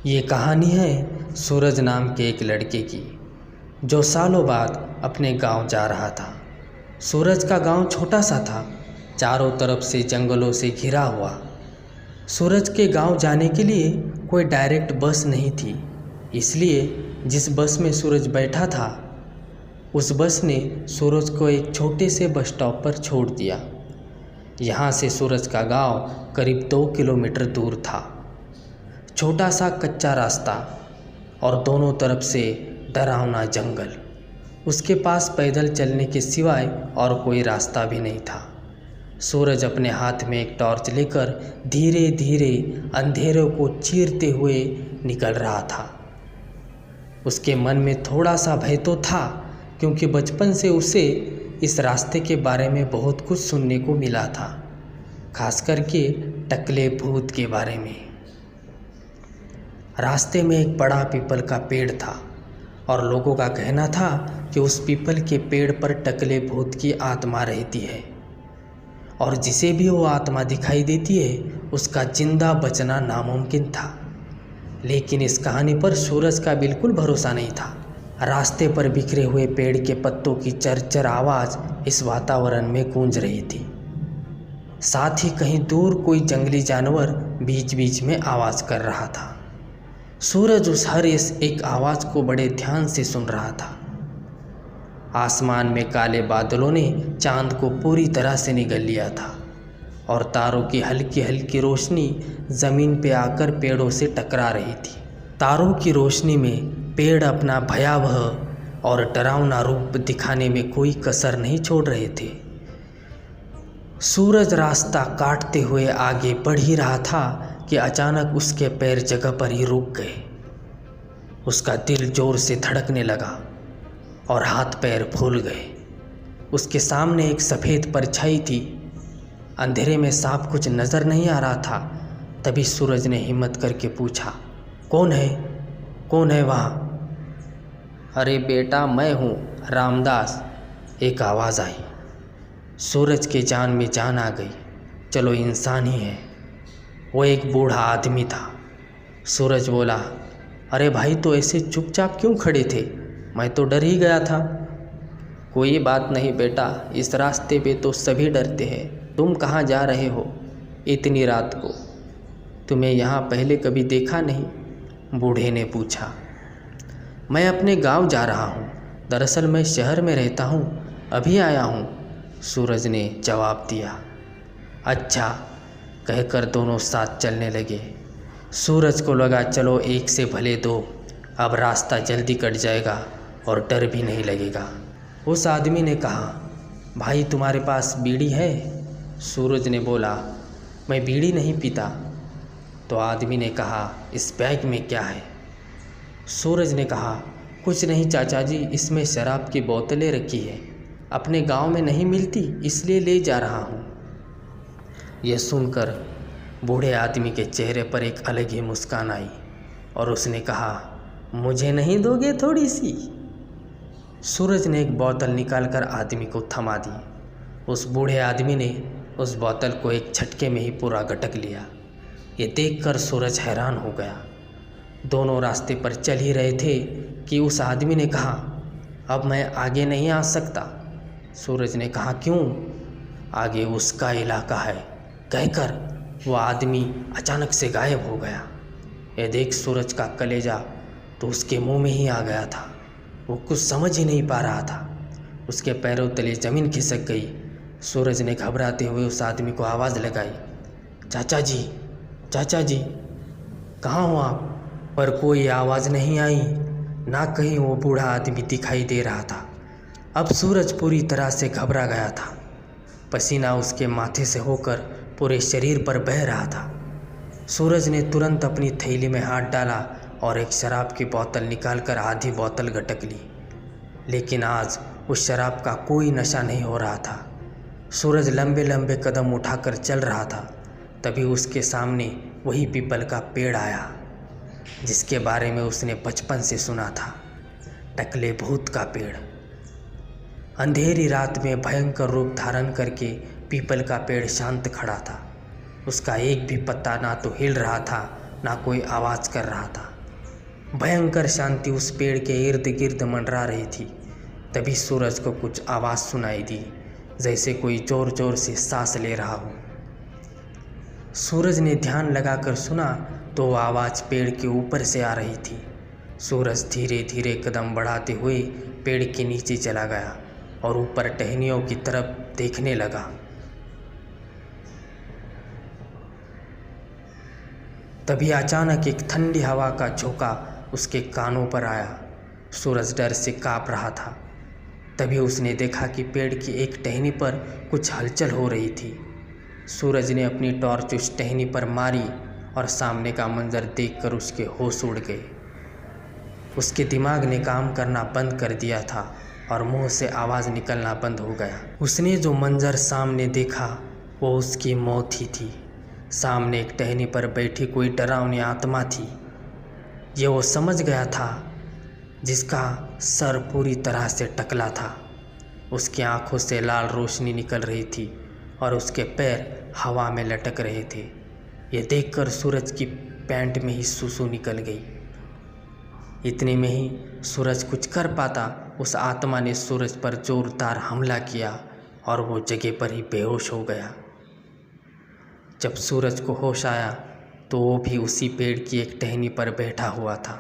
ये कहानी है सूरज नाम के एक लड़के की, जो सालों बाद अपने गांव जा रहा था। सूरज का गांव छोटा सा था, चारों तरफ से जंगलों से घिरा हुआ। सूरज के गांव जाने के लिए कोई डायरेक्ट बस नहीं थी, इसलिए जिस बस में सूरज बैठा था उस बस ने सूरज को एक छोटे से बस स्टॉप पर छोड़ दिया। यहाँ से सूरज का गांव करीब 2 किलोमीटर दूर था। छोटा सा कच्चा रास्ता और दोनों तरफ से डरावना जंगल। उसके पास पैदल चलने के सिवाय और कोई रास्ता भी नहीं था। सूरज अपने हाथ में एक टॉर्च लेकर धीरे धीरे अंधेरों को चीरते हुए निकल रहा था। उसके मन में थोड़ा सा भय तो था, क्योंकि बचपन से उसे इस रास्ते के बारे में बहुत कुछ सुनने को मिला था, खास करके टकले भूत के बारे में। रास्ते में एक बड़ा पीपल का पेड़ था और लोगों का कहना था कि उस पीपल के पेड़ पर टकले भूत की आत्मा रहती है और जिसे भी वो आत्मा दिखाई देती है उसका जिंदा बचना नामुमकिन था। लेकिन इस कहानी पर सूरज का बिल्कुल भरोसा नहीं था। रास्ते पर बिखरे हुए पेड़ के पत्तों की चरचर आवाज़ इस वातावरण में गूंज रही थी। साथ ही कहीं दूर कोई जंगली जानवर बीच बीच में आवाज़ कर रहा था। सूरज उस हर एक आवाज़ को बड़े ध्यान से सुन रहा था। आसमान में काले बादलों ने चांद को पूरी तरह से निगल लिया था और तारों की हल्की हल्की रोशनी ज़मीन पे आकर पेड़ों से टकरा रही थी। तारों की रोशनी में पेड़ अपना भयावह और डरावना रूप दिखाने में कोई कसर नहीं छोड़ रहे थे। सूरज रास्ता काटते हुए आगे बढ़ ही रहा था कि अचानक उसके पैर जगह पर ही रुक गए। उसका दिल जोर से धड़कने लगा और हाथ पैर फूल गए। उसके सामने एक सफ़ेद परछाई थी। अंधेरे में साफ कुछ नज़र नहीं आ रहा था। तभी सूरज ने हिम्मत करके पूछा, कौन है? कौन है वहाँ? अरे बेटा, मैं हूँ, रामदास, एक आवाज़ आई। सूरज के जान में जान आ गई। चलो इंसान ही है। वो एक बूढ़ा आदमी था। सूरज बोला, अरे भाई, तो ऐसे चुपचाप क्यों खड़े थे? मैं तो डर ही गया था। कोई बात नहीं बेटा, इस रास्ते पे तो सभी डरते हैं। तुम कहाँ जा रहे हो इतनी रात को? तुम्हें यहाँ पहले कभी देखा नहीं? बूढ़े ने पूछा। मैं अपने गांव जा रहा हूँ। दरअसल मैं शहर में रहता हूँ, अभी आया हूँ, सूरज ने जवाब दिया। अच्छा, कहकर दोनों साथ चलने लगे। सूरज को लगा चलो एक से भले दो, अब रास्ता जल्दी कट जाएगा और डर भी नहीं लगेगा। उस आदमी ने कहा, भाई तुम्हारे पास बीड़ी है? सूरज ने बोला, मैं बीड़ी नहीं पीता। तो आदमी ने कहा, इस बैग में क्या है? सूरज ने कहा, कुछ नहीं चाचा जी, इसमें शराब की बोतलें रखी है, अपने गांव में नहीं मिलती इसलिए ले जा रहा हूँ। यह सुनकर बूढ़े आदमी के चेहरे पर एक अलग ही मुस्कान आई और उसने कहा, मुझे नहीं दोगे थोड़ी सी? सूरज ने एक बोतल निकालकर आदमी को थमा दी। उस बूढ़े आदमी ने उस बोतल को एक झटके में ही पूरा गटक लिया। ये देखकर सूरज हैरान हो गया। दोनों रास्ते पर चल ही रहे थे कि उस आदमी ने कहा, अब मैं आगे नहीं आ सकता। सूरज ने कहा, क्यों? आगे उसका इलाका है, कहकर वह आदमी अचानक से गायब हो गया। यह देख सूरज का कलेजा तो उसके मुंह में ही आ गया था। वो कुछ समझ ही नहीं पा रहा था। उसके पैरों तले ज़मीन खिसक गई। सूरज ने घबराते हुए उस आदमी को आवाज़ लगाई, चाचा जी, चाचा जी, कहाँ हो आप? पर कोई आवाज़ नहीं आई, ना कहीं वो बूढ़ा आदमी दिखाई दे रहा था। अब सूरज पूरी तरह से घबरा गया था। पसीना उसके माथे से होकर पूरे शरीर पर बह रहा था। सूरज ने तुरंत अपनी थैली में हाथ डाला और एक शराब की बोतल निकालकर आधी बोतल गटक ली। लेकिन आज उस शराब का कोई नशा नहीं हो रहा था। सूरज लंबे लंबे कदम उठाकर चल रहा था। तभी उसके सामने वही पीपल का पेड़ आया जिसके बारे में उसने बचपन से सुना था, टकले भूत का पेड़। अंधेरी रात में भयंकर रूप धारण करके पीपल का पेड़ शांत खड़ा था। उसका एक भी पत्ता ना तो हिल रहा था ना कोई आवाज़ कर रहा था। भयंकर शांति उस पेड़ के इर्द गिर्द मंडरा रही थी। तभी सूरज को कुछ आवाज़ सुनाई दी, जैसे कोई ज़ोर ज़ोर से सांस ले रहा हो। सूरज ने ध्यान लगाकर सुना तो वो आवाज़ पेड़ के ऊपर से आ रही थी। सूरज धीरे धीरे कदम बढ़ाते हुए पेड़ के नीचे चला गया और ऊपर टहनियों की तरफ देखने लगा। तभी अचानक एक ठंडी हवा का झोंका उसके कानों पर आया। सूरज डर से काँप रहा था। तभी उसने देखा कि पेड़ की एक टहनी पर कुछ हलचल हो रही थी। सूरज ने अपनी टॉर्च उस टहनी पर मारी और सामने का मंजर देखकर उसके होश उड़ गए। उसके दिमाग ने काम करना बंद कर दिया था और मुंह से आवाज़ निकलना बंद हो गया। उसने जो मंजर सामने देखा वो उसकी मौत ही थी। सामने एक टहनी पर बैठी कोई डरावनी आत्मा थी। ये वो समझ गया था, जिसका सर पूरी तरह से टकला था। उसकी आंखों से लाल रोशनी निकल रही थी और उसके पैर हवा में लटक रहे थे। ये देखकर सूरज की पैंट में ही सुसु निकल गई। इतने में ही सूरज कुछ कर पाता, उस आत्मा ने सूरज पर जोरदार हमला किया और वो जगह पर ही बेहोश हो गया। जब सूरज को होश आया तो वो भी उसी पेड़ की एक टहनी पर बैठा हुआ था।